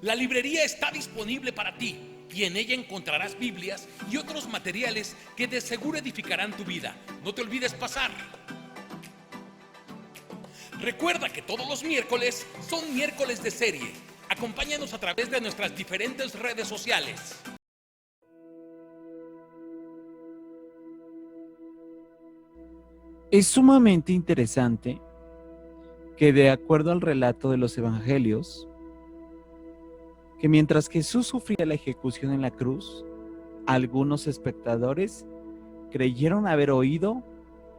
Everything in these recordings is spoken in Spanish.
La librería está disponible para ti y en ella encontrarás Biblias y otros materiales que de seguro edificarán tu vida. No te olvides pasar. Recuerda que todos los miércoles son miércoles de serie. Acompáñanos a través de nuestras diferentes redes sociales. Es sumamente interesante que, de acuerdo al relato de los evangelios, que mientras Jesús sufría la ejecución en la cruz, algunos espectadores creyeron haber oído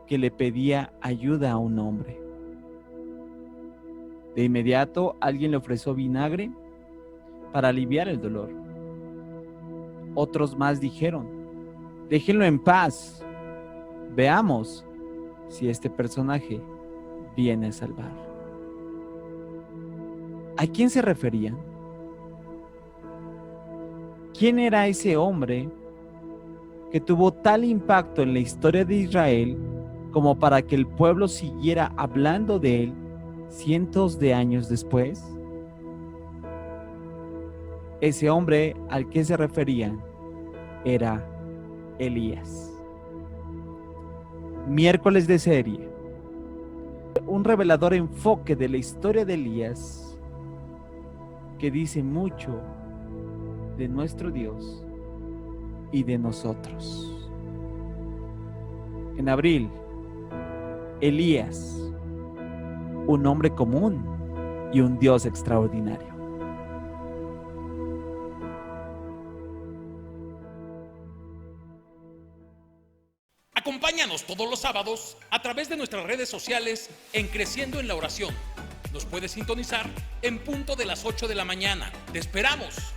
que le pedía ayuda a un hombre. De inmediato, alguien le ofreció vinagre para aliviar el dolor. Otros más dijeron: déjenlo en paz, veamos si este personaje viene a salvar. ¿A quién se referían? ¿Quién era ese hombre que tuvo tal impacto en la historia de Israel como para que el pueblo siguiera hablando de él cientos de años después? Ese hombre al que se referían era Elías. Miércoles de serie. Un revelador enfoque de la historia de Elías que dice mucho de nuestro Dios y de nosotros. En abril, Elías, un hombre común y un Dios extraordinario. Acompáñanos todos los sábados a través de nuestras redes sociales en Creciendo en la Oración. Nos puedes sintonizar en punto de las 8 de la mañana. ¡Te esperamos!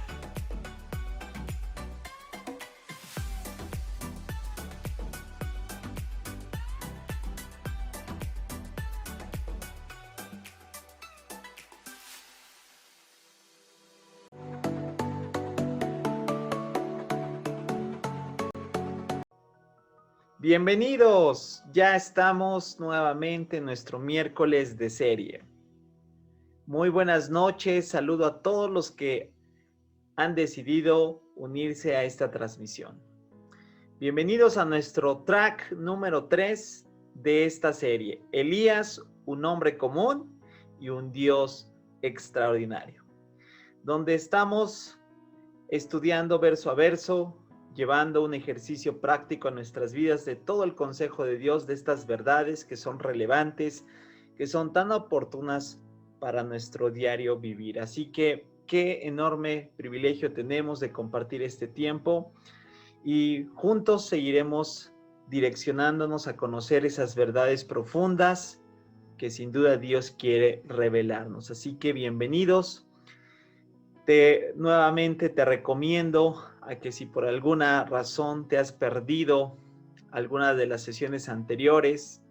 Bienvenidos, ya estamos nuevamente en nuestro miércoles de serie. Muy buenas noches, saludo a todos los que han decidido unirse a esta transmisión. Bienvenidos a nuestro track número 3 de esta serie, Elías, un hombre común y un Dios extraordinario, donde estamos estudiando verso a verso, llevando un ejercicio práctico a nuestras vidas de todo el consejo de Dios, de estas verdades que son relevantes, que son tan oportunas para nuestro diario vivir. Así que qué enorme privilegio tenemos de compartir este tiempo y juntos seguiremos direccionándonos a conocer esas verdades profundas que sin duda Dios quiere revelarnos. Así que bienvenidos. Nuevamente te recomiendo a que si por alguna razón te has perdido alguna de las sesiones anteriores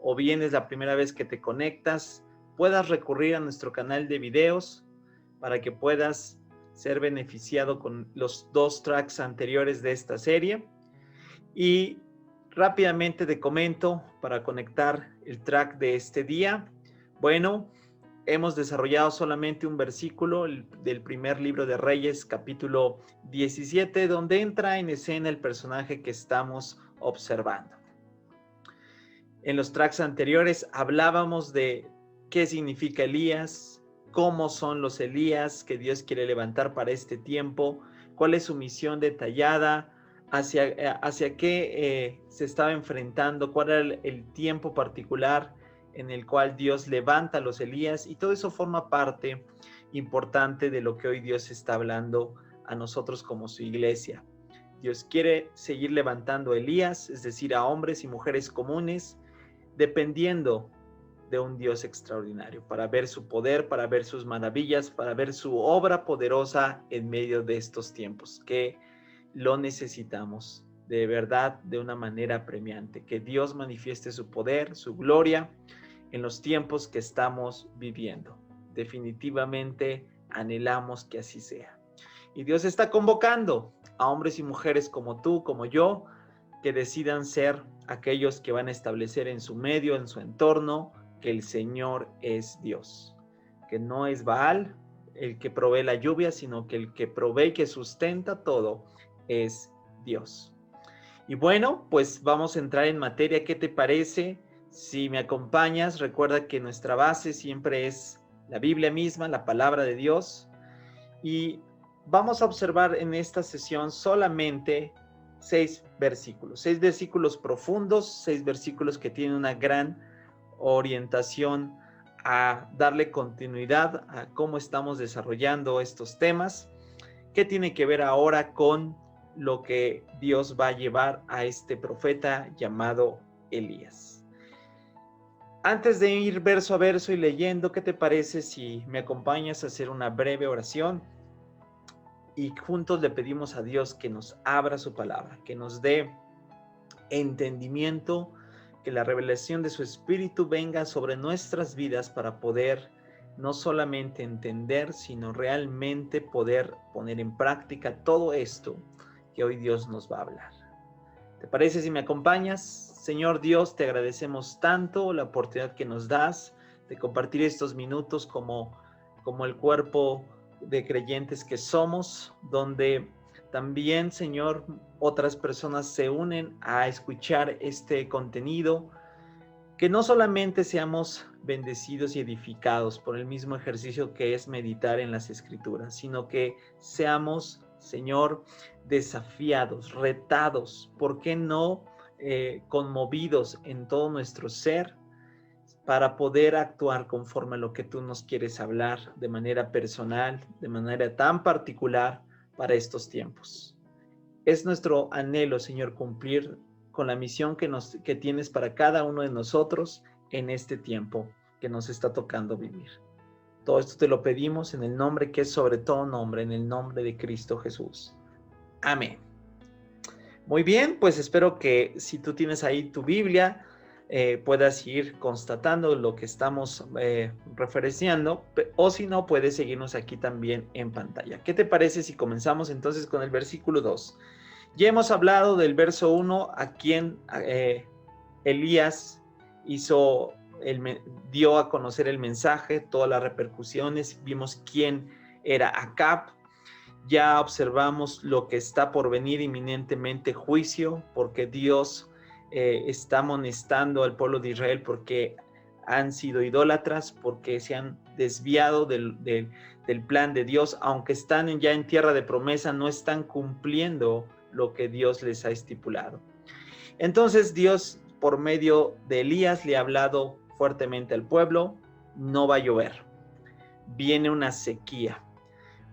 o bien es la primera vez que te conectas, puedas recurrir a nuestro canal de videos para que puedas ser beneficiado con los 2 tracks anteriores de esta serie. Y rápidamente te comento para conectar el track de este día. Bueno, hemos desarrollado solamente un versículo del primer libro de Reyes, capítulo 17, donde entra en escena el personaje que estamos observando. En los tracks anteriores hablábamos de qué significa Elías, cómo son los Elías que Dios quiere levantar para este tiempo, cuál es su misión detallada, hacia qué se estaba enfrentando, cuál era el tiempo particular en el cual Dios levanta a los Elías, y todo eso forma parte importante de lo que hoy Dios está hablando a nosotros como su iglesia. Dios quiere seguir levantando a Elías, es decir, a hombres y mujeres comunes, dependiendo de un Dios extraordinario, para ver su poder, para ver sus maravillas, para ver su obra poderosa en medio de estos tiempos, que lo necesitamos de verdad de una manera apremiante, que Dios manifieste su poder, su gloria en los tiempos que estamos viviendo. Definitivamente anhelamos que así sea. Y Dios está convocando a hombres y mujeres como tú, como yo, que decidan ser aquellos que van a establecer en su medio, en su entorno, que el Señor es Dios, que no es Baal, el que provee la lluvia, sino que el que provee y que sustenta todo es Dios. Y bueno, pues vamos a entrar en materia. ¿Qué te parece? Si me acompañas, recuerda que nuestra base siempre es la Biblia misma, la palabra de Dios. Y vamos a observar en esta sesión solamente 6 versículos profundos, 6 versículos que tienen una gran orientación a darle continuidad a cómo estamos desarrollando estos temas, que tiene que ver ahora con lo que Dios va a llevar a este profeta llamado Elías. Antes de ir verso a verso y leyendo, ¿qué te parece si me acompañas a hacer una breve oración? Y juntos le pedimos a Dios que nos abra su palabra, que nos dé entendimiento, que la revelación de su Espíritu venga sobre nuestras vidas para poder no solamente entender, sino realmente poder poner en práctica todo esto que hoy Dios nos va a hablar. ¿Te parece si me acompañas? Señor Dios, te agradecemos tanto la oportunidad que nos das de compartir estos minutos como el cuerpo de creyentes que somos, donde también, Señor, otras personas se unen a escuchar este contenido, que no solamente seamos bendecidos y edificados por el mismo ejercicio que es meditar en las Escrituras, sino que seamos, Señor, desafiados, retados, ¿por qué no conmovidos en todo nuestro ser para poder actuar conforme a lo que tú nos quieres hablar de manera personal, de manera tan particular para estos tiempos? Es nuestro anhelo, Señor, cumplir con la misión que tienes para cada uno de nosotros en este tiempo que nos está tocando vivir. Todo esto te lo pedimos en el nombre que es sobre todo nombre, en el nombre de Cristo Jesús. Amén. Muy bien, pues espero que si tú tienes ahí tu Biblia, puedas ir constatando lo que estamos referenciando, o si no, puedes seguirnos aquí también en pantalla. ¿Qué te parece si comenzamos entonces con el versículo 2? Ya hemos hablado del verso 1, a quien Elías dio a conocer el mensaje, todas las repercusiones, vimos quién era Acab. Ya observamos lo que está por venir inminentemente, juicio, porque Dios está amonestando al pueblo de Israel porque han sido idólatras, porque se han desviado del plan de Dios, aunque están ya en tierra de promesa, no están cumpliendo lo que Dios les ha estipulado. Entonces Dios, por medio de Elías, le ha hablado fuertemente al pueblo: no va a llover, viene una sequía.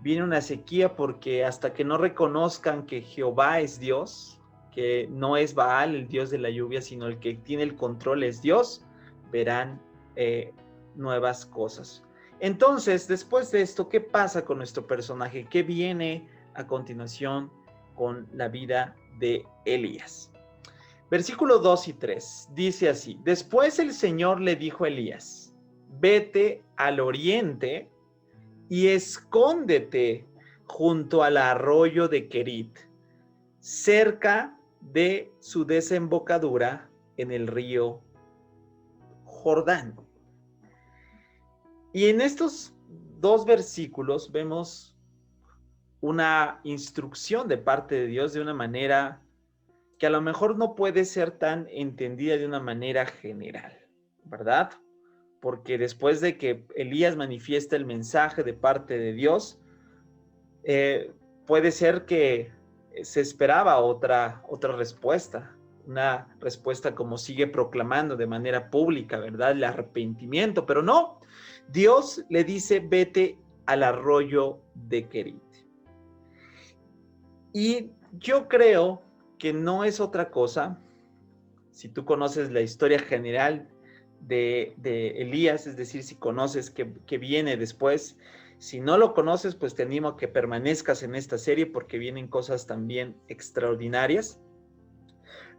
Viene una sequía porque hasta que no reconozcan que Jehová es Dios, que no es Baal el Dios de la lluvia, sino el que tiene el control es Dios, verán nuevas cosas. Entonces, después de esto, ¿qué pasa con nuestro personaje? ¿Qué viene a continuación con la vida de Elías? Versículo 2 y 3 dice así: después el Señor le dijo a Elías: vete al oriente y escóndete junto al arroyo de Querit, cerca de su desembocadura en el río Jordán. Y en estos 2 versículos vemos una instrucción de parte de Dios de una manera que a lo mejor no puede ser tan entendida de una manera general, ¿verdad? Porque después de que Elías manifiesta el mensaje de parte de Dios, puede ser que se esperaba otra respuesta, una respuesta como sigue proclamando de manera pública, ¿verdad? El arrepentimiento, pero no, Dios le dice: vete al arroyo de Querit. Y yo creo que no es otra cosa, si tú conoces la historia general de Elías, es decir, si conoces que viene después. Si no lo conoces, pues te animo a que permanezcas en esta serie porque vienen cosas también extraordinarias.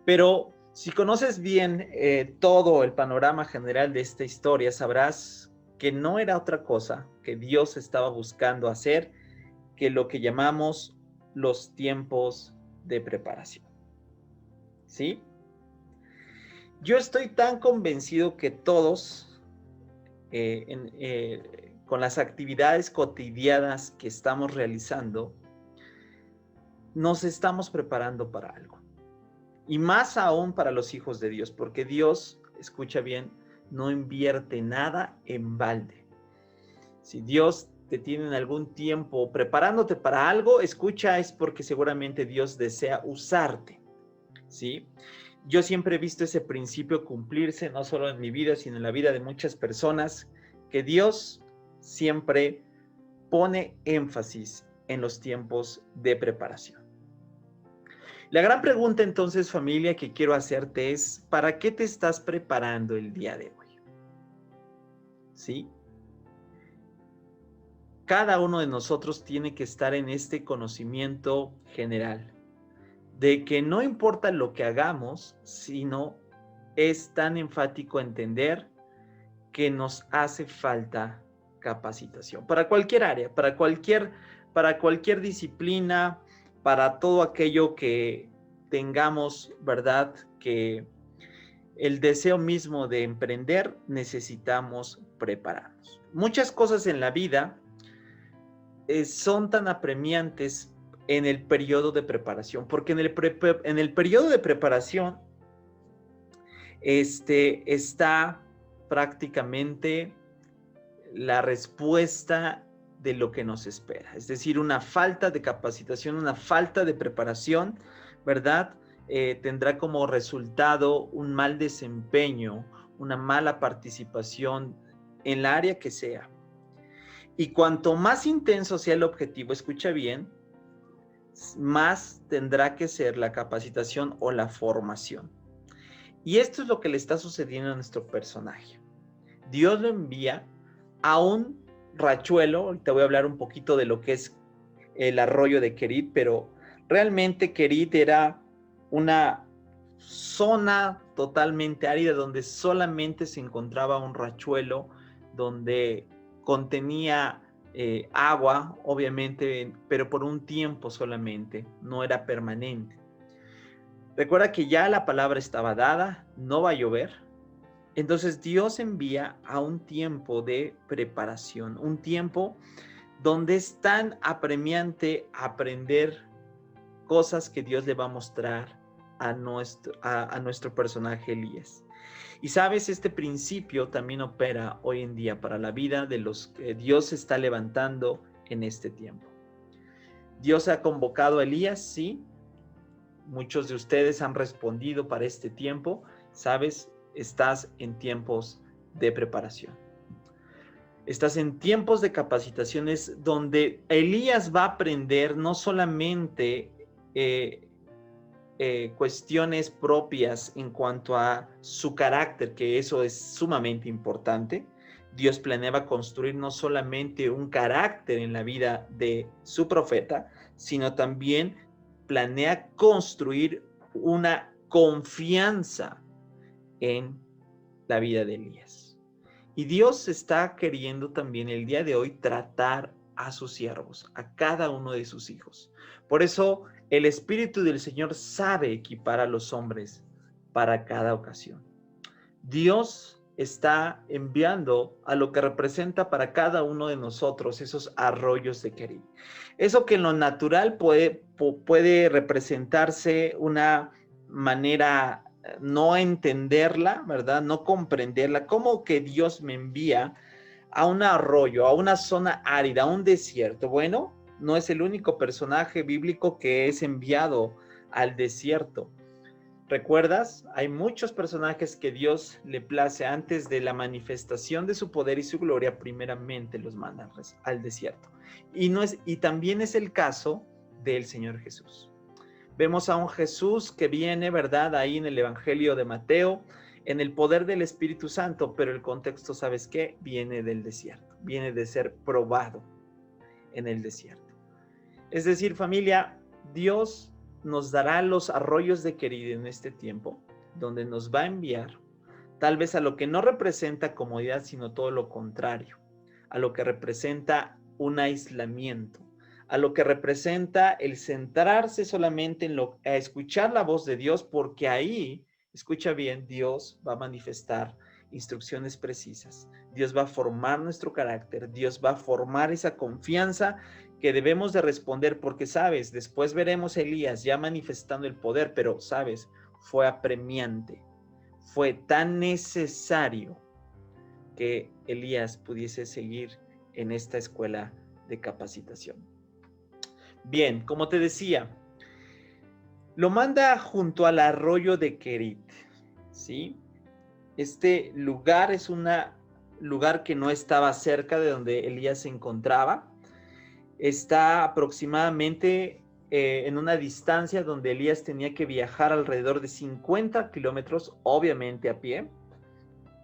Pero si conoces bien todo el panorama general de esta historia, sabrás que no era otra cosa que Dios estaba buscando hacer que lo que llamamos los tiempos de preparación. ¿Sí? Yo estoy tan convencido que todos con las actividades cotidianas que estamos realizando, nos estamos preparando para algo. Y más aún para los hijos de Dios, porque Dios, escucha bien, no invierte nada en balde. Si Dios te tiene en algún tiempo preparándote para algo, escucha, es porque seguramente Dios desea usarte, ¿sí? Yo siempre he visto ese principio cumplirse, no solo en mi vida, sino en la vida de muchas personas, que Dios siempre pone énfasis en los tiempos de preparación. La gran pregunta entonces, familia, que quiero hacerte es, ¿para qué te estás preparando el día de hoy? ¿Sí? Cada uno de nosotros tiene que estar en este conocimiento general de que no importa lo que hagamos, sino es tan enfático entender que nos hace falta capacitación para cualquier área, para cualquier disciplina, para todo aquello que tengamos, ¿verdad? Que el deseo mismo de emprender, necesitamos prepararnos. Muchas cosas en la vida son tan apremiantes en el periodo de preparación, porque en el periodo de preparación está prácticamente la respuesta de lo que nos espera, es decir, una falta de capacitación, una falta de preparación, ¿verdad? Tendrá como resultado un mal desempeño, una mala participación en la área que sea. Y cuanto más intenso sea el objetivo, escucha bien, más tendrá que ser la capacitación o la formación. Y esto es lo que le está sucediendo a nuestro personaje. Dios lo envía a un rachuelo. Ahorita voy a hablar un poquito de lo que es el arroyo de Querit, pero realmente Querit era una zona totalmente árida donde solamente se encontraba un rachuelo, donde contenía agua, obviamente, pero por un tiempo solamente, no era permanente. Recuerda que ya la palabra estaba dada, no va a llover. Entonces Dios envía a un tiempo de preparación, un tiempo donde es tan apremiante aprender cosas que Dios le va a mostrar a nuestro personaje Elías. Y sabes, este principio también opera hoy en día para la vida de los que Dios está levantando en este tiempo. Dios ha convocado a Elías, sí. Muchos de ustedes han respondido para este tiempo. Sabes, estás en tiempos de preparación. Estás en tiempos de capacitaciones donde Elías va a aprender no solamente cuestiones propias en cuanto a su carácter, que eso es sumamente importante. Dios planeaba construir no solamente un carácter en la vida de su profeta, sino también planea construir una confianza en la vida de Elías. Y Dios está queriendo también el día de hoy tratar a sus siervos, a cada uno de sus hijos. Por eso el Espíritu del Señor sabe equipar a los hombres para cada ocasión. Dios está enviando a lo que representa para cada uno de nosotros esos arroyos de Querit. Eso que en lo natural puede representarse una manera no entenderla, ¿verdad? No comprenderla. ¿Cómo que Dios me envía a un arroyo, a una zona árida, a un desierto? Bueno, no es el único personaje bíblico que es enviado al desierto. ¿Recuerdas? Hay muchos personajes que Dios le place antes de la manifestación de su poder y su gloria, primeramente los manda al desierto. Y también es el caso del Señor Jesús. Vemos a un Jesús que viene, ¿verdad? Ahí en el Evangelio de Mateo, en el poder del Espíritu Santo, pero el contexto, ¿sabes qué? Viene del desierto, viene de ser probado en el desierto. Es decir, familia, Dios nos dará los arroyos de Querit en este tiempo, donde nos va a enviar tal vez a lo que no representa comodidad, sino todo lo contrario, a lo que representa un aislamiento, a lo que representa el centrarse solamente a escuchar la voz de Dios, porque ahí, escucha bien, Dios va a manifestar instrucciones precisas. Dios va a formar nuestro carácter, Dios va a formar esa confianza que debemos de responder, porque sabes, después veremos a Elías ya manifestando el poder, pero sabes, fue apremiante, fue tan necesario que Elías pudiese seguir en esta escuela de capacitación. Bien, como te decía, lo manda junto al arroyo de Querit, ¿sí? Este lugar es un lugar que no estaba cerca de donde Elías se encontraba. Está aproximadamente en una distancia donde Elías tenía que viajar alrededor de 50 kilómetros, obviamente a pie.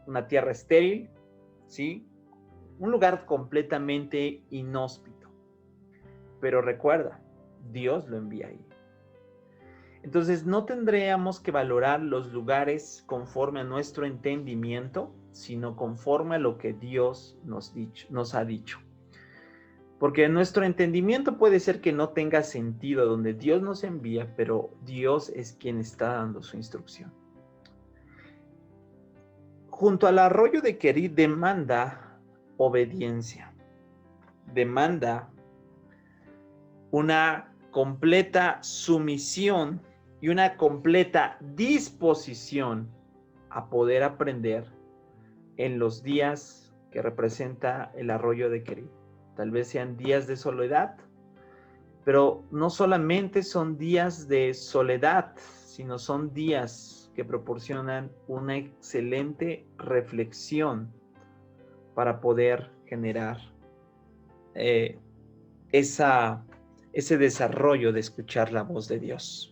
Una tierra estéril, ¿sí? Un lugar completamente inhóspito. Pero recuerda, Dios lo envía ahí. Entonces no tendríamos que valorar los lugares conforme a nuestro entendimiento, sino conforme a lo que Dios nos ha dicho. Porque nuestro entendimiento puede ser que no tenga sentido donde Dios nos envía, pero Dios es quien está dando su instrucción. Junto al arroyo de Querit demanda obediencia, demanda una completa sumisión y una completa disposición a poder aprender en los días que representa el arroyo de Querit. Tal vez sean días de soledad, pero no solamente son días de soledad, sino son días que proporcionan una excelente reflexión para poder generar ese desarrollo de escuchar la voz de Dios.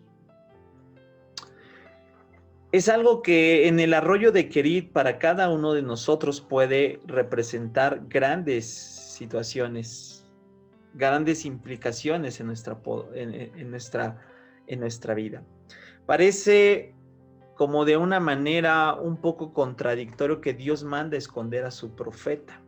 Es algo que en el arroyo de Querit para cada uno de nosotros puede representar grandes situaciones, grandes implicaciones en nuestra vida. Parece como de una manera un poco contradictorio que Dios manda esconder a su profeta.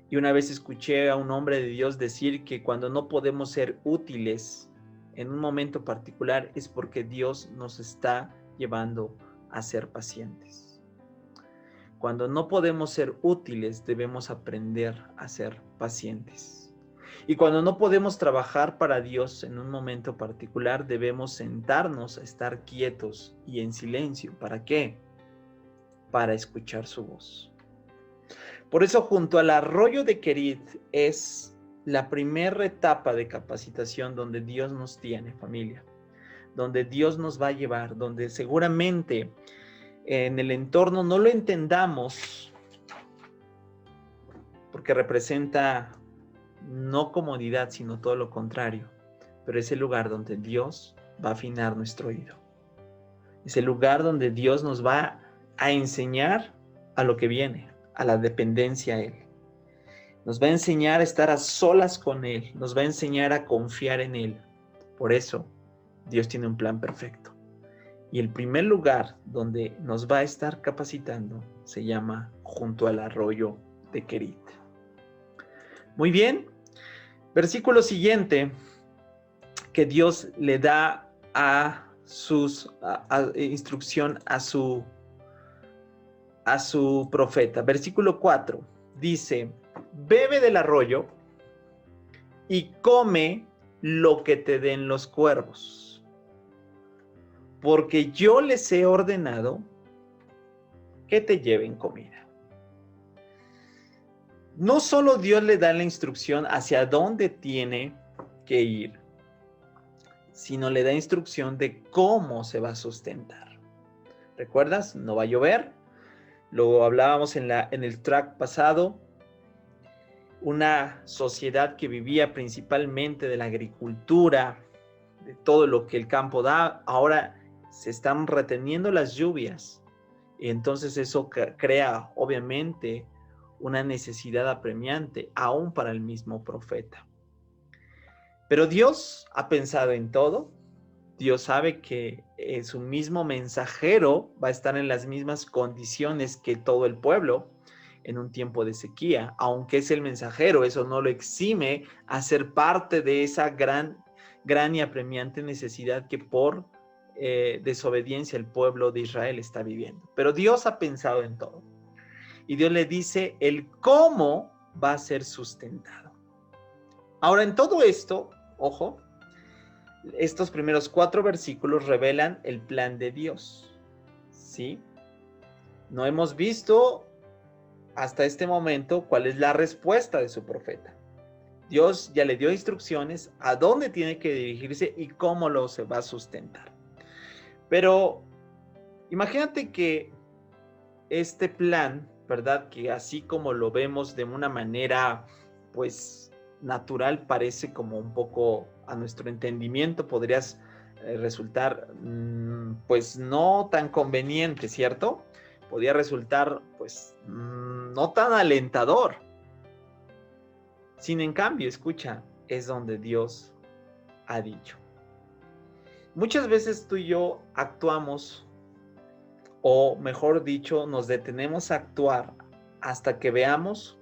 Y una vez escuché a un hombre de Dios decir que cuando no podemos ser útiles en un momento particular es porque Dios nos está llevando a ser pacientes. Cuando no podemos ser útiles, debemos aprender a ser pacientes. Y cuando no podemos trabajar para Dios en un momento particular, debemos sentarnos a estar quietos y en silencio. ¿Para qué? Para escuchar su voz. Por eso, junto al arroyo de Querit es la primera etapa de capacitación donde Dios nos tiene, familia. Donde Dios nos va a llevar, donde seguramente en el entorno no lo entendamos porque representa no comodidad, sino todo lo contrario. Pero es el lugar donde Dios va a afinar nuestro oído. Es el lugar donde Dios nos va a enseñar a lo que viene, a la dependencia a Él. Nos va a enseñar a estar a solas con Él. Nos va a enseñar a confiar en Él. Por eso, Dios tiene un plan perfecto. Y el primer lugar donde nos va a estar capacitando se llama junto al arroyo de Querit. Muy bien. Versículo siguiente que Dios le da instrucción a su profeta. Versículo 4 dice: bebe del arroyo y come lo que te den los cuervos. Porque yo les he ordenado que te lleven comida. No solo Dios le da la instrucción hacia dónde tiene que ir, sino le da instrucción de cómo se va a sustentar. ¿Recuerdas? No va a llover. Lo hablábamos en el track pasado. Una sociedad que vivía principalmente de la agricultura, de todo lo que el campo da, ahora se están reteniendo las lluvias y entonces eso crea obviamente una necesidad apremiante aún para el mismo profeta. Pero Dios ha pensado en todo. Dios sabe que su mismo mensajero va a estar en las mismas condiciones que todo el pueblo en un tiempo de sequía. Aunque es el mensajero, eso no lo exime a ser parte de esa gran y apremiante necesidad que por desobediencia el pueblo de Israel está viviendo. Pero Dios ha pensado en todo. Y Dios le dice el cómo va a ser sustentado. Ahora, en todo esto, ojo, estos primeros 4 versículos revelan el plan de Dios, ¿sí? No hemos visto hasta este momento cuál es la respuesta de su profeta. Dios ya le dio instrucciones a dónde tiene que dirigirse y cómo lo se va a sustentar. Pero imagínate que este plan, ¿verdad? Que así como lo vemos de una manera, pues, natural, parece como un poco a nuestro entendimiento, podrías resultar, pues, no tan conveniente, ¿cierto? Podría resultar, pues, no tan alentador. Sin en cambio, escucha, es donde Dios ha dicho. Muchas veces tú y yo actuamos, o mejor dicho, nos detenemos a actuar hasta que veamos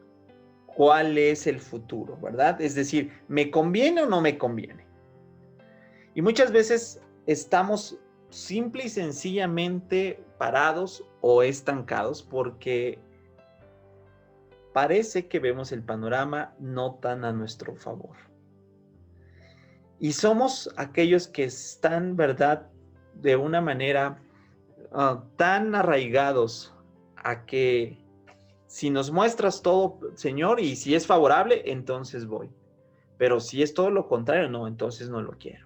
cuál es el futuro, ¿verdad? Es decir, ¿me conviene o no me conviene? Y muchas veces estamos simple y sencillamente parados o estancados porque parece que vemos el panorama no tan a nuestro favor. Y somos aquellos que están, ¿verdad?, de una manera tan arraigados a que si nos muestras todo, Señor, y si es favorable, entonces voy. Pero si es todo lo contrario, no, entonces no lo quiero.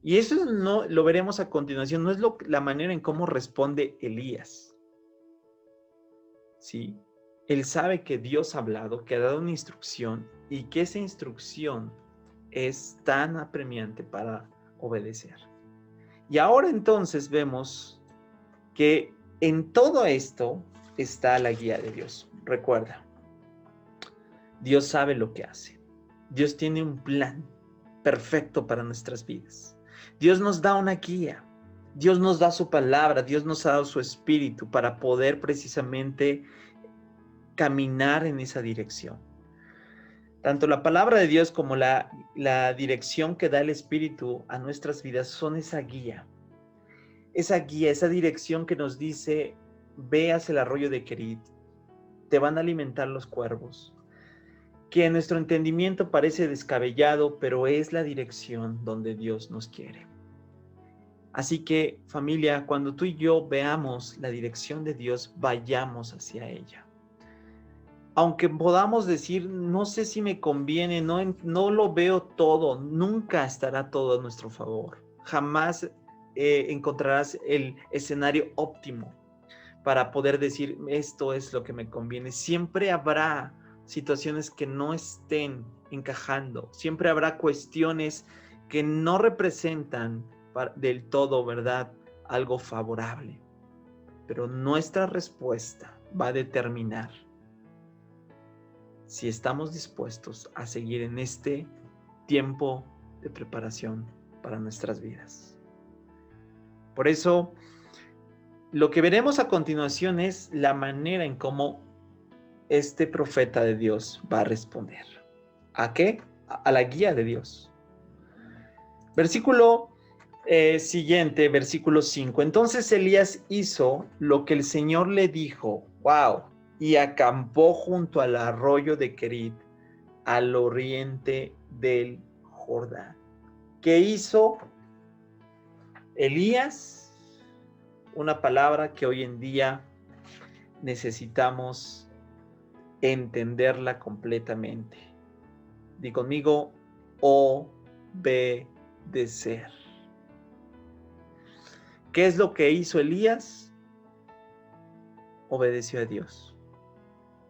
Y eso no lo veremos a continuación, no es la manera en cómo responde Elías. Sí, él sabe que Dios ha hablado, que ha dado una instrucción y que esa instrucción es tan apremiante para obedecer. Y ahora entonces vemos que en todo esto está la guía de Dios. Recuerda, Dios sabe lo que hace. Dios tiene un plan perfecto para nuestras vidas. Dios nos da una guía. Dios nos da su palabra. Dios nos ha dado su espíritu para poder precisamente caminar en esa dirección. Tanto la palabra de Dios como la dirección que da el espíritu a nuestras vidas son esa guía. Esa guía, esa dirección que nos dice, ve hacia el arroyo de Querit, te van a alimentar los cuervos. Que en nuestro entendimiento parece descabellado, pero es la dirección donde Dios nos quiere. Así que, familia, cuando tú y yo veamos la dirección de Dios, vayamos hacia ella. Aunque podamos decir, no sé si me conviene, no lo veo todo, nunca estará todo a nuestro favor. Jamás encontrarás el escenario óptimo para poder decir, esto es lo que me conviene. Siempre habrá situaciones que no estén encajando. Siempre habrá cuestiones que no representan del todo, ¿verdad?, algo favorable. Pero nuestra respuesta va a determinar si estamos dispuestos a seguir en este tiempo de preparación para nuestras vidas. Por eso, lo que veremos a continuación es la manera en cómo este profeta de Dios va a responder. ¿A qué? A la guía de Dios. Versículo siguiente, versículo 5. Entonces Elías hizo lo que el Señor le dijo. ¡Wow! Y acampó junto al arroyo de Querit, al oriente del Jordán. ¿Qué hizo Elías? Una palabra que hoy en día necesitamos entenderla completamente. Di conmigo, obedecer. ¿Qué es lo que hizo Elías? Obedeció a Dios.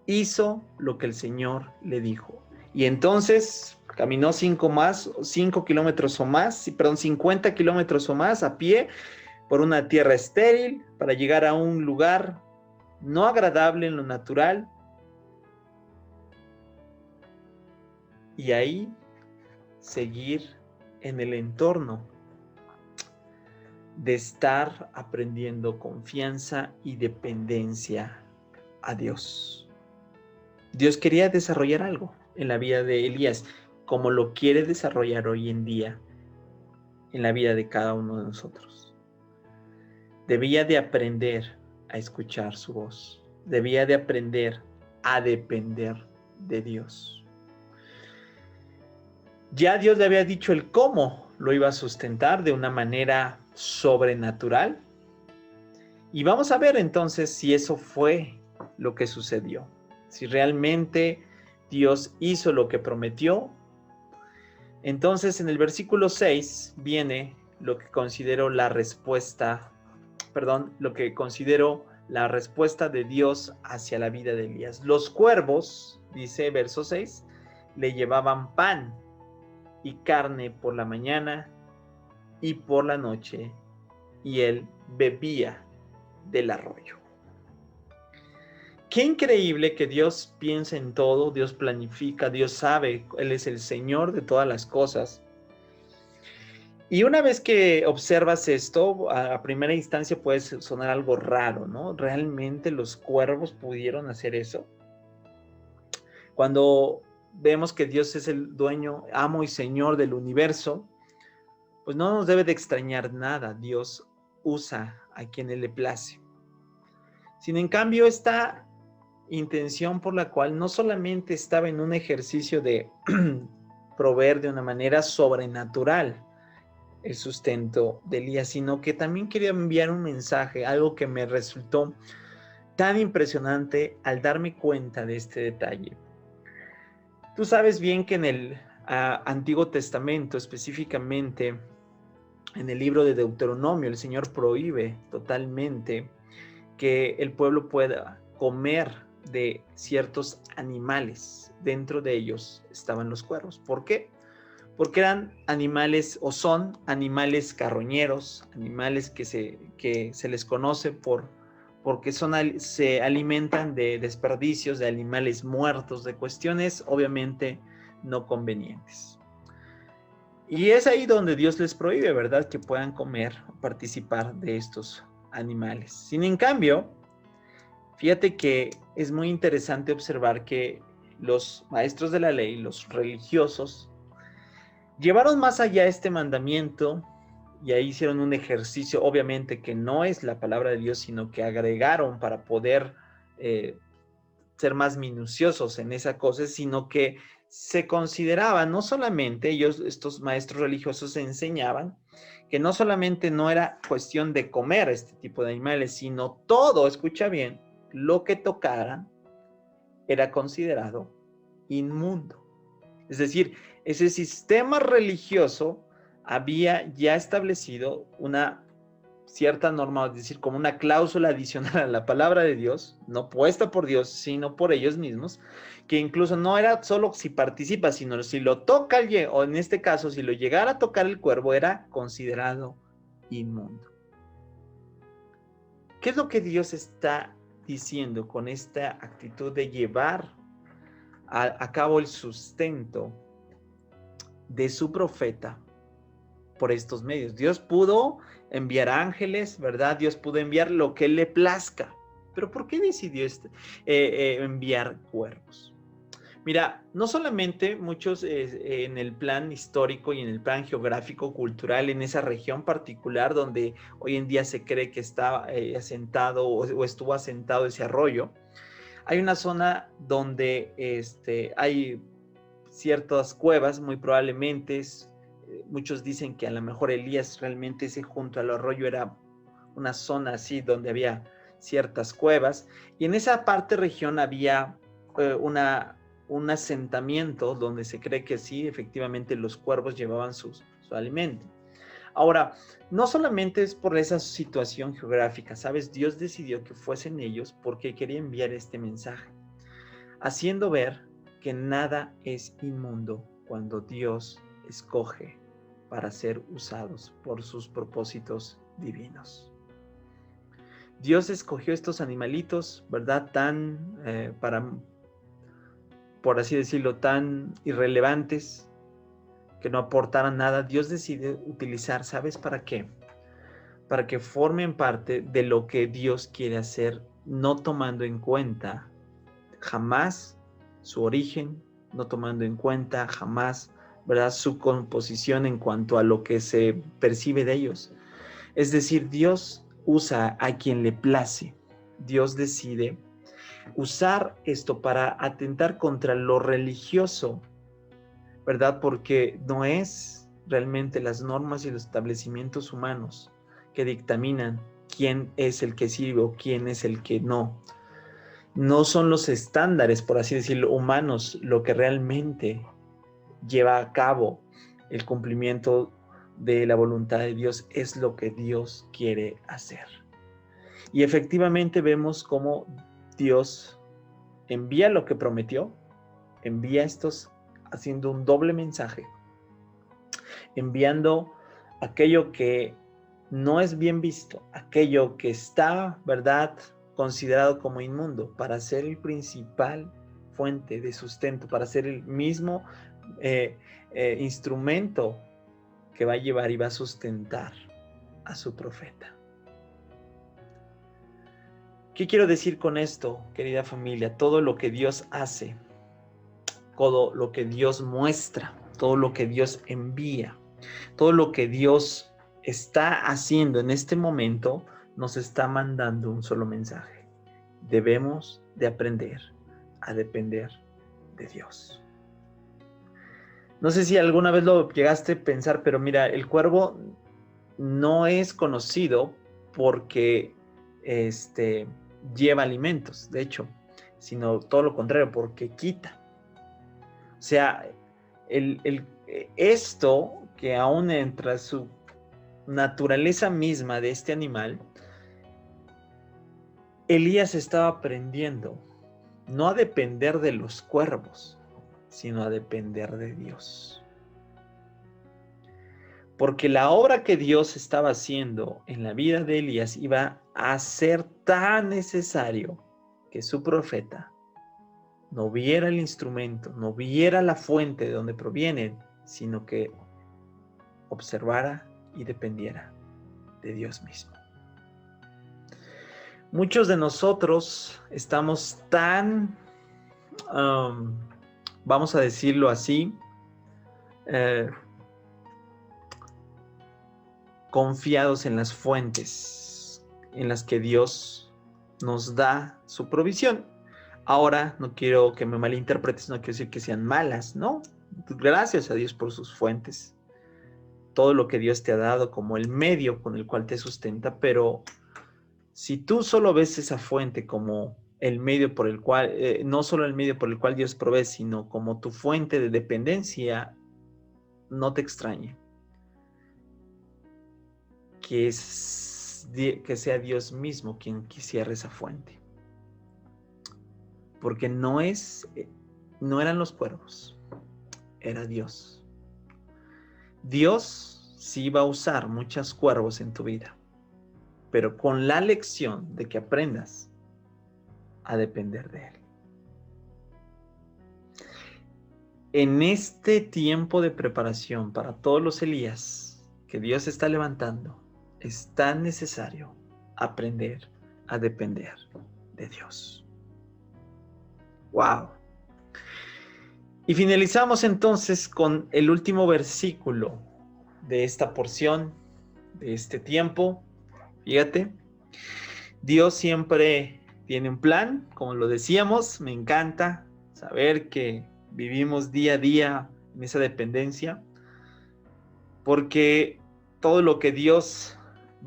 Hizo lo que el Señor le dijo. Y entonces caminó 50 kilómetros o más a pie por una tierra estéril para llegar a un lugar no agradable en lo natural. Y ahí seguir en el entorno de estar aprendiendo confianza y dependencia a Dios. Dios quería desarrollar algo en la vida de Elías, como lo quiere desarrollar hoy en día en la vida de cada uno de nosotros. Debía de aprender a escuchar su voz. Debía de aprender a depender de Dios. Ya Dios le había dicho el cómo lo iba a sustentar de una manera sobrenatural. Y vamos a ver entonces si eso fue lo que sucedió. Si realmente Dios hizo lo que prometió. Entonces en el versículo 6 viene lo que considero la respuesta, lo que considero la respuesta de Dios hacia la vida de Elías. Los cuervos, dice verso 6, le llevaban pan y carne por la mañana y por la noche, y él bebía del arroyo. Qué increíble que Dios piensa en todo, Dios planifica, Dios sabe, Él es el Señor de todas las cosas. Y una vez que observas esto, a primera instancia puede sonar algo raro, ¿no? ¿Realmente los cuervos pudieron hacer eso? Cuando vemos que Dios es el dueño, amo y Señor del universo, pues no nos debe de extrañar nada. Dios usa a quien Él le place. Sin en cambio, esta intención por la cual no solamente estaba en un ejercicio de proveer de una manera sobrenatural el sustento de Elías, sino que también quería enviar un mensaje, algo que me resultó tan impresionante al darme cuenta de este detalle. Tú sabes bien que en el Antiguo Testamento, específicamente en el libro de Deuteronomio, el Señor prohíbe totalmente que el pueblo pueda comer de ciertos animales. Dentro de ellos estaban los cuervos. ¿Por qué? Porque eran animales o son animales carroñeros, animales que se les conoce porque se alimentan de desperdicios, de animales muertos, de cuestiones obviamente no convenientes. Y es ahí donde Dios les prohíbe, ¿verdad?, que puedan comer o participar de estos animales. Sin en cambio, fíjate que es muy interesante observar que los maestros de la ley, los religiosos, llevaron más allá este mandamiento y ahí hicieron un ejercicio, obviamente que no es la palabra de Dios, sino que agregaron para poder ser más minuciosos en esa cosa, sino que se consideraba no solamente, estos maestros religiosos enseñaban que no solamente no era cuestión de comer este tipo de animales, sino todo, escucha bien, lo que tocaran era considerado inmundo. Es decir, ese sistema religioso había ya establecido una cierta norma, es decir, como una cláusula adicional a la palabra de Dios, no puesta por Dios, sino por ellos mismos, que incluso no era solo si participa, sino si lo toca alguien, o en este caso, si lo llegara a tocar el cuervo, era considerado inmundo. ¿Qué es lo que Dios está diciendo con esta actitud de llevar a cabo el sustento de su profeta por estos medios? Dios pudo enviar ángeles, ¿verdad? Dios pudo enviar lo que le plazca. Pero ¿por qué decidió enviar cuervos? Mira, no solamente muchos en el plan histórico y en el plan geográfico, cultural, en esa región particular donde hoy en día se cree que está asentado o estuvo asentado ese arroyo, hay una zona donde hay ciertas cuevas, muy probablemente, muchos dicen que a lo mejor Elías realmente ese junto al arroyo era una zona así donde había ciertas cuevas, y en esa región había un asentamiento donde se cree que sí, efectivamente los cuervos llevaban su alimento. Ahora, no solamente es por esa situación geográfica, ¿sabes? Dios decidió que fuesen ellos porque quería enviar este mensaje, haciendo ver que nada es inmundo cuando Dios escoge para ser usados por sus propósitos divinos. Dios escogió estos animalitos, ¿verdad? Por así decirlo, tan irrelevantes, que no aportaran nada. Dios decide utilizar, ¿sabes para qué? Para que formen parte de lo que Dios quiere hacer, no tomando en cuenta jamás su origen, no tomando en cuenta jamás ¿verdad? Su composición en cuanto a lo que se percibe de ellos. Es decir, Dios usa a quien le place. Dios decide usar esto para atentar contra lo religioso, ¿verdad? Porque no es realmente las normas y los establecimientos humanos que dictaminan quién es el que sirve o quién es el que no. No son los estándares, por así decirlo, humanos lo que realmente lleva a cabo el cumplimiento de la voluntad de Dios, es lo que Dios quiere hacer. Y efectivamente vemos cómo Dios envía lo que prometió, envía estos haciendo un doble mensaje, enviando aquello que no es bien visto, aquello que está, ¿verdad?, considerado como inmundo, para ser el principal fuente de sustento, para ser el mismo instrumento que va a llevar y va a sustentar a su profeta. ¿Qué quiero decir con esto, querida familia? Todo lo que Dios hace, todo lo que Dios muestra, todo lo que Dios envía, todo lo que Dios está haciendo en este momento, nos está mandando un solo mensaje. Debemos de aprender a depender de Dios. No sé si alguna vez lo llegaste a pensar, pero mira, el cuervo no es conocido porque lleva alimentos, de hecho, sino todo lo contrario, porque quita. O sea, esto que aún entra su naturaleza misma de este animal, Elías estaba aprendiendo no a depender de los cuervos, sino a depender de Dios. Porque la obra que Dios estaba haciendo en la vida de Elías iba a ser tan necesario que su profeta no viera el instrumento, no viera la fuente de donde provienen, sino que observara y dependiera de Dios mismo. Muchos de nosotros estamos tan, vamos a decirlo así, confiados en las fuentes en las que Dios nos da su provisión. Ahora, no quiero que me malinterpretes, no quiero decir que sean malas, ¿no? Gracias a Dios por sus fuentes, todo lo que Dios te ha dado como el medio con el cual te sustenta, pero si tú solo ves esa fuente como el medio por el cual, no solo el medio por el cual Dios provee, sino como tu fuente de dependencia, no te extrañe que sea Dios mismo quien cierre esa fuente. Porque no eran los cuervos, era Dios. Dios sí va a usar muchos cuervos en tu vida, pero con la lección de que aprendas a depender de Él. En este tiempo de preparación para todos los Elías que Dios está levantando, es tan necesario aprender a depender de Dios. ¡Wow! Y finalizamos entonces con el último versículo de esta porción, de este tiempo. Fíjate, Dios siempre tiene un plan, como lo decíamos. Me encanta saber que vivimos día a día en esa dependencia, porque todo lo que Dios lo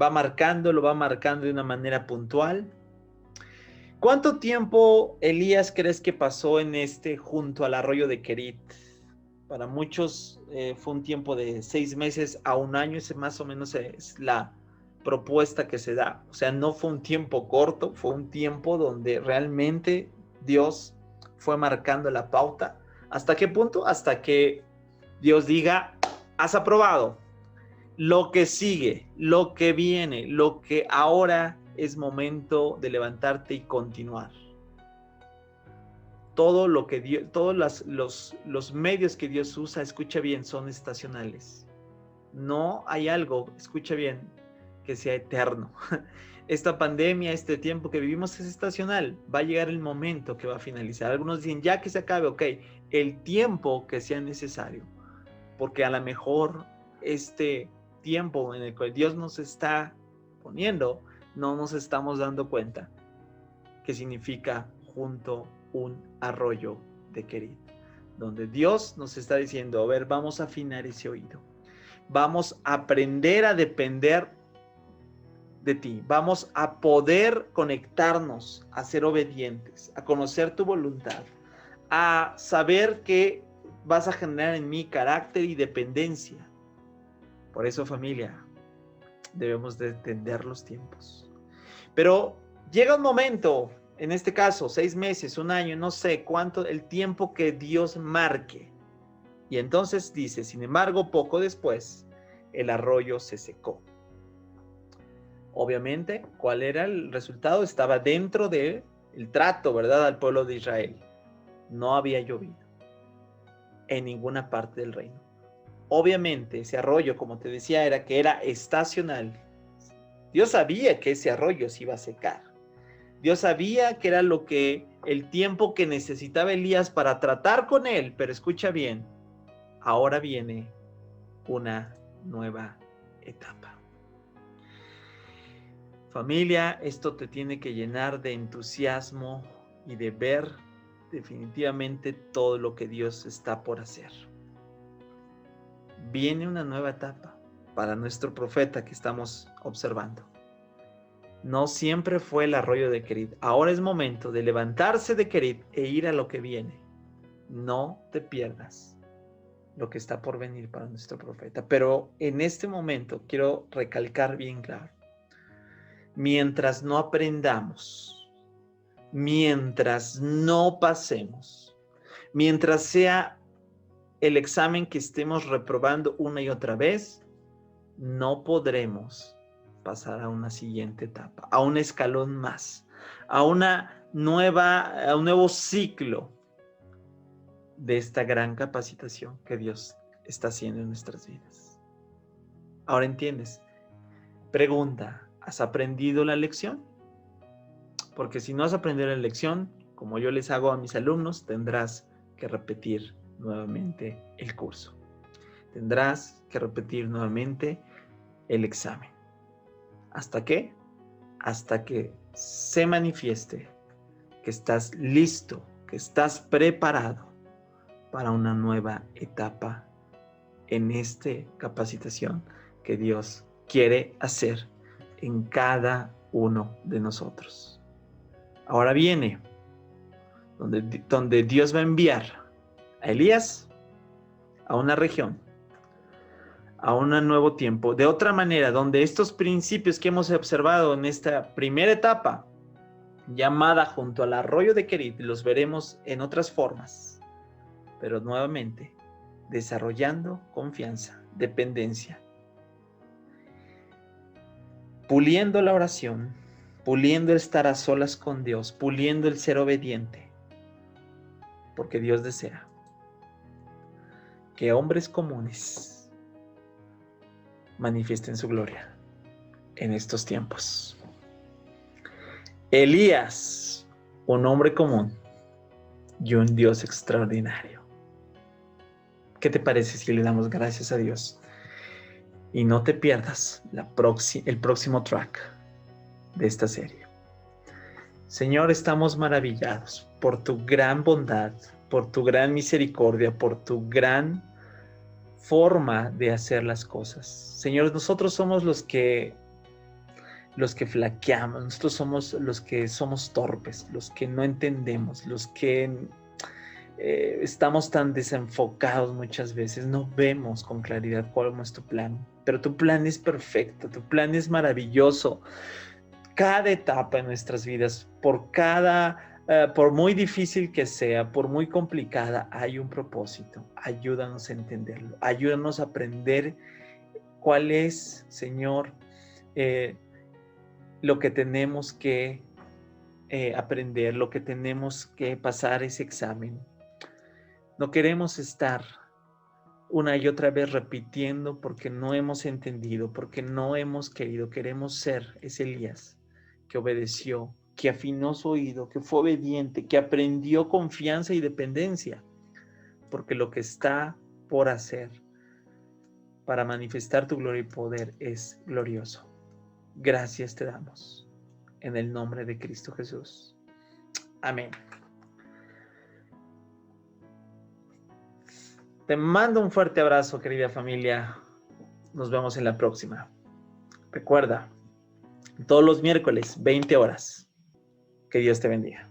va marcando de una manera puntual. ¿Cuánto tiempo, Elías, crees que pasó junto al arroyo de Querit? Para muchos fue un tiempo de 6 meses a 1 año, ese más o menos es la propuesta que se da. O sea, no fue un tiempo corto, fue un tiempo donde realmente Dios fue marcando la pauta. ¿Hasta qué punto? Hasta que Dios diga, has aprobado. Lo que sigue, lo que viene, lo que ahora es momento de levantarte y continuar. Todo lo que Dios, todos los medios que Dios usa, escucha bien, son estacionales. No hay algo, escucha bien, que sea eterno. Esta pandemia, este tiempo que vivimos es estacional. Va a llegar el momento que va a finalizar. Algunos dicen, ya que se acabe, ok, el tiempo que sea necesario. porque a lo mejor este tiempo en el cual Dios nos está poniendo, no nos estamos dando cuenta que significa junto un arroyo de Querit, donde Dios nos está diciendo, a ver, vamos a afinar ese oído, vamos a aprender a depender de ti, vamos a poder conectarnos, a ser obedientes, a conocer tu voluntad, a saber que vas a generar en mí carácter y dependencia. Por eso, familia, debemos de entender los tiempos. Pero llega un momento, en este caso, 6 meses, 1 año, no sé cuánto, el tiempo que Dios marque. Y entonces dice, sin embargo, poco después, el arroyo se secó. Obviamente, ¿cuál era el resultado? Estaba dentro del trato, ¿verdad?, al pueblo de Israel. No había llovido en ninguna parte del reino. Obviamente, ese arroyo, como te decía, era estacional. Dios sabía que ese arroyo se iba a secar. Dios sabía que era el tiempo que necesitaba Elías para tratar con él. Pero escucha bien, ahora viene una nueva etapa. Familia, esto te tiene que llenar de entusiasmo y de ver definitivamente todo lo que Dios está por hacer. Viene una nueva etapa para nuestro profeta que estamos observando. No siempre fue el arroyo de Querit. Ahora es momento de levantarse de Querit e ir a lo que viene. No te pierdas lo que está por venir para nuestro profeta. Pero en este momento quiero recalcar bien claro. Mientras no aprendamos, mientras no pasemos, mientras sea el examen que estemos reprobando una y otra vez, no podremos pasar a una siguiente etapa, a un escalón más, a un nuevo ciclo de esta gran capacitación que Dios está haciendo en nuestras vidas. Ahora entiendes. Pregunta, ¿has aprendido la lección? Porque si no has aprendido la lección, como yo les hago a mis alumnos, tendrás que repetir nuevamente el curso. Tendrás que repetir nuevamente el examen. ¿Hasta qué? Hasta que se manifieste que estás listo, que estás preparado para una nueva etapa en esta capacitación que Dios quiere hacer en cada uno de nosotros. Ahora viene donde Dios va a enviar a Elías a una región, a un nuevo tiempo, de otra manera, donde estos principios que hemos observado en esta primera etapa, llamada junto al arroyo de Querit, los veremos en otras formas, pero nuevamente desarrollando confianza, dependencia, puliendo la oración, puliendo el estar a solas con Dios, puliendo el ser obediente, porque Dios desea que hombres comunes manifiesten su gloria en estos tiempos. Elías, un hombre común y un Dios extraordinario. ¿Qué te parece si le damos gracias a Dios? Y no te pierdas el próximo track de esta serie. Señor, estamos maravillados por tu gran bondad, por tu gran misericordia, por tu gran forma de hacer las cosas. Señor, nosotros somos los que flaqueamos, nosotros somos los que somos torpes, los que no entendemos, los que estamos tan desenfocados muchas veces, no vemos con claridad cuál es tu plan, pero tu plan es perfecto, tu plan es maravilloso. Cada etapa en nuestras vidas, por muy difícil que sea, por muy complicada, hay un propósito. Ayúdanos a entenderlo, ayúdanos a aprender cuál es, Señor, lo que tenemos que aprender, lo que tenemos que pasar ese examen. No queremos estar una y otra vez repitiendo porque no hemos entendido, porque no hemos querido. Queremos ser ese Elías que obedeció, que afinó su oído, que fue obediente, que aprendió confianza y dependencia, porque lo que está por hacer para manifestar tu gloria y poder es glorioso. Gracias te damos. En el nombre de Cristo Jesús. Amén. Te mando un fuerte abrazo, querida familia. Nos vemos en la próxima. Recuerda, todos los miércoles, 20 horas. Que Dios te bendiga.